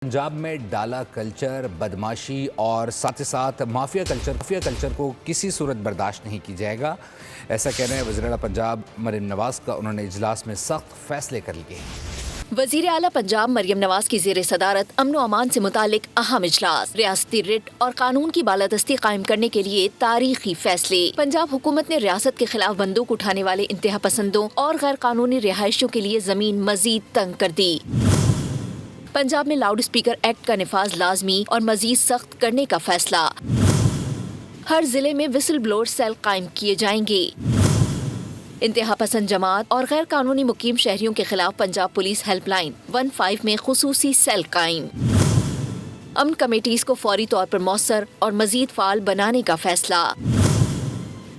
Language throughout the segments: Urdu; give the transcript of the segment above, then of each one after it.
پنجاب میں ڈالا کلچر، بدماشی اور ساتھ ساتھ مافیا کلچر کو کسی صورت برداشت نہیں کی جائے گا، ایسا کہنا ہے وزیر اعلیٰ پنجاب مریم نواز کا۔ انہوں نے اجلاس میں سخت فیصلے کر لیے۔ وزیر اعلیٰ پنجاب مریم نواز کی زیر صدارت امن و امان سے متعلق اہم اجلاس، ریاستی رٹ اور قانون کی بالادستی قائم کرنے کے لیے تاریخی فیصلے۔ پنجاب حکومت نے ریاست کے خلاف بندوق اٹھانے والے انتہا پسندوں اور غیر قانونی رہائشیوں کے لیے زمین مزید تنگ کر دی۔ پنجاب میں لاؤڈ اسپیکر ایکٹ کا نفاذ لازمی اور مزید سخت کرنے کا فیصلہ۔ ہر ضلع میں وسل بلور سیل قائم کیے جائیں گے۔ انتہا پسند جماعت اور غیر قانونی مقیم شہریوں کے خلاف پنجاب پولیس ہیلپ لائن 15 میں خصوصی سیل قائم۔ امن کمیٹیز کو فوری طور پر مؤثر اور مزید فعال بنانے کا فیصلہ۔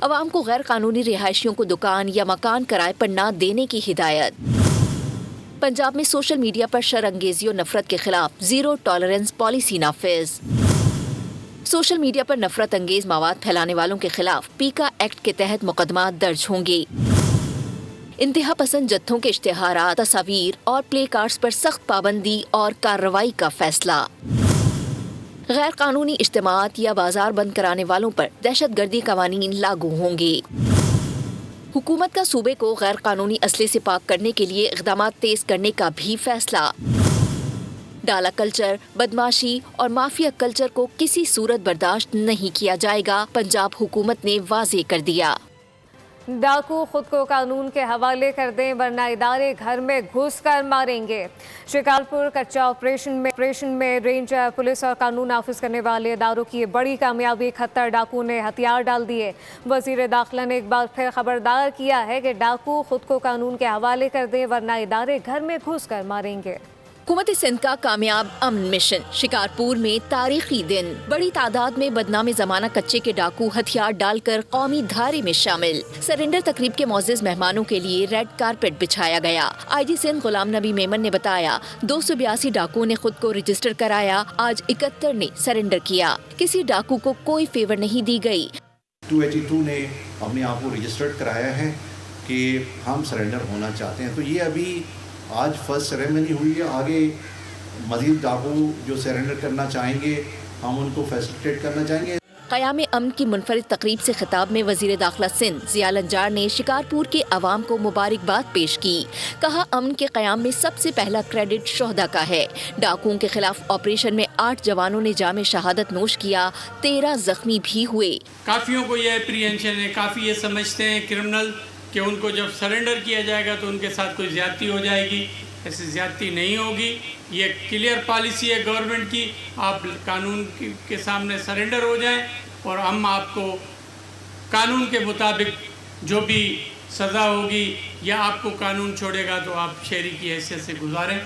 عوام کو غیر قانونی رہائشیوں کو دکان یا مکان کرائے پر نہ دینے کی ہدایت۔ پنجاب میں سوشل میڈیا پر شر انگیزی و نفرت کے خلاف زیرو ٹالرنس پالیسی نافذ۔ سوشل میڈیا پر نفرت انگیز مواد پھیلانے والوں کے خلاف پیکا ایکٹ کے تحت مقدمات درج ہوں گے۔ انتہا پسند جتھوں کے اشتہارات، تصاویر اور پلے کارڈز پر سخت پابندی اور کارروائی کا فیصلہ۔ غیر قانونی اجتماعات یا بازار بند کرانے والوں پر دہشت گردی قوانین لاگو ہوں گے۔ حکومت کا صوبے کو غیر قانونی اسلحے سے پاک کرنے کے لیے اقدامات تیز کرنے کا بھی فیصلہ۔ ڈالا کلچر، بدماشی اور مافیا کلچر کو کسی صورت برداشت نہیں کیا جائے گا، پنجاب حکومت نے واضح کر دیا۔ ڈاکو خود کو قانون کے حوالے کر دیں ورنہ ادارے گھر میں گھس کر ماریں گے۔ شکارپور کچا آپریشن میں رینج پولیس اور قانون نافذ کرنے والے اداروں کی بڑی کامیابی، 71 ڈاکو نے ہتھیار ڈال دیے۔ وزیر داخلہ نے ایک بار پھر خبردار کیا ہے کہ ڈاکو خود کو قانون کے حوالے کر دیں ورنہ ادارے گھر میں گھس کر ماریں گے۔ حکومت سندھ کا کامیاب امن مشن، شکارپور میں تاریخی دن، بڑی تعداد میں بدنام زمانہ کچے کے ڈاکو ہتھیار ڈال کر قومی دھارے میں شامل۔ سرنڈر تقریب کے معزز مہمانوں کے لیے ریڈ کارپیٹ بچھایا گیا۔ آئی جی سندھ غلام نبی میمن نے بتایا 282 ڈاکو نے خود کو رجسٹر کرایا، آج 71 نے سرنڈر کیا۔ کسی ڈاکو کو کوئی فیور نہیں دی گئی۔ 282 نے اپنے آپ کو رجسٹرڈ کرایا ہے کہ ہم سرنڈر ہونا چاہتے ہیں، تو یہ ابھی آج فرسٹ سیریمنی ہوئی ہے۔ آگے مزید ڈاکو جو سرنڈر کرنا چاہیں گے ہم ان کو فیسیلیٹیٹ کرنا چاہیں گے۔ قیام امن کی منفرد تقریب سے خطاب میں وزیر داخلہ سندھ ضیاء النجار نے شکارپور کے عوام کو مبارکباد پیش کی۔ کہا امن کے قیام میں سب سے پہلا کریڈٹ شہداء کا ہے۔ ڈاکوؤں کے خلاف آپریشن میں 8 جوانوں نے جام شہادت نوش کیا، 13 زخمی بھی ہوئے۔ کافیوں کو یہ اپریہنشن ہے، کافی یہ سمجھتے ہیں کرمنل کہ ان کو جب سرنڈر کیا جائے گا تو ان کے ساتھ کوئی زیادتی ہو جائے گی۔ ایسی زیادتی نہیں ہوگی، یہ کلیئر پالیسی ہے گورنمنٹ کی۔ آپ قانون کے سامنے سرنڈر ہو جائیں اور ہم آپ کو قانون کے مطابق جو بھی سزا ہوگی یا آپ کو قانون چھوڑے گا تو آپ شہری کی حیثیت سے گزاریں۔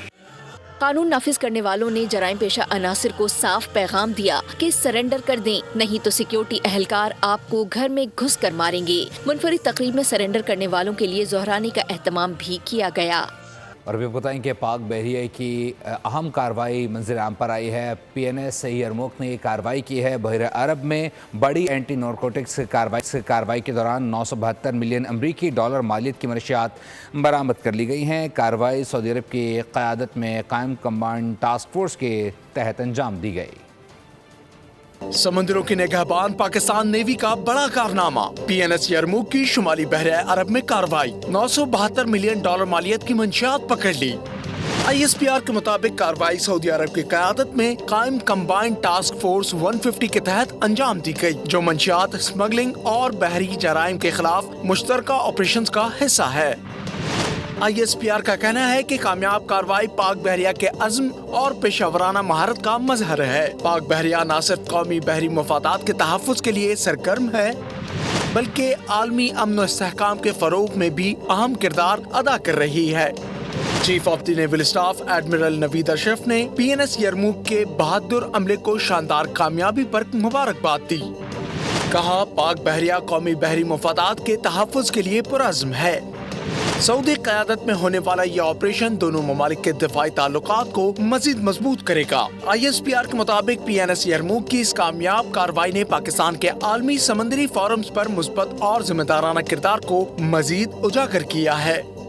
قانون نافذ کرنے والوں نے جرائم پیشہ عناصر کو صاف پیغام دیا کہ سرنڈر کر دیں، نہیں تو سیکیورٹی اہلکار آپ کو گھر میں گھس کر ماریں گے۔ منفرد تقریب میں سرنڈر کرنے والوں کے لیے زہرانے کا اہتمام بھی کیا گیا۔ اور ابھی بتائیں کہ پاک بحریہ کی اہم کارروائی منظر عام پر آئی ہے۔ پی این ایس یرموک نے یہ کارروائی کی ہے۔ بحیرہ عرب میں بڑی اینٹی نارکوٹکس کارروائی کے دوران 972 ملین امریکی ڈالر مالیت کی منشیات برآمد کر لی گئی ہیں۔ کارروائی سعودی عرب کی قیادت میں قائم کمبائنڈ ٹاسک فورس کے تحت انجام دی گئی۔ سمندروں کی نگہبان پاکستان نیوی کا بڑا کارنامہ، پی این ایس یرموک کی شمالی بحیرہ عرب میں کارروائی، 972 ملین ڈالر مالیت کی منشیات پکڑ لی۔ آئی ایس پی آر کے مطابق کارروائی سعودی عرب کی قیادت میں قائم کمبائنڈ ٹاسک فورس 150 کے تحت انجام دی گئی، جو منشیات اسمگلنگ اور بحری جرائم کے خلاف مشترکہ آپریشنز کا حصہ ہے۔ آئی ایس پی آر کا کہنا ہے کہ کامیاب کارروائی پاک بحریہ کے عزم اور پیشہ ورانہ مہارت کا مظہر ہے۔ پاک بحریہ نہ صرف قومی بحری مفادات کے تحفظ کے لیے سرگرم ہے بلکہ عالمی امن و استحکام کے فروغ میں بھی اہم کردار ادا کر رہی ہے۔ Chief of the naval staff admiral Naveed Ashraf نے پی این ایس یرموک کے بہادر عملے کو شاندار کامیابی پر مبارکباد دی۔ کہا پاک بحریہ قومی بحری مفادات کے تحفظ کے لیے پرعزم ہے۔ سعودی قیادت میں ہونے والا یہ آپریشن دونوں ممالک کے دفاعی تعلقات کو مزید مضبوط کرے گا۔ آئی ایس پی آر کے مطابق پی این ایس یرموک کی اس کامیاب کارروائی نے پاکستان کے عالمی سمندری فورمز پر مثبت اور ذمہ دارانہ کردار کو مزید اجاگر کیا ہے۔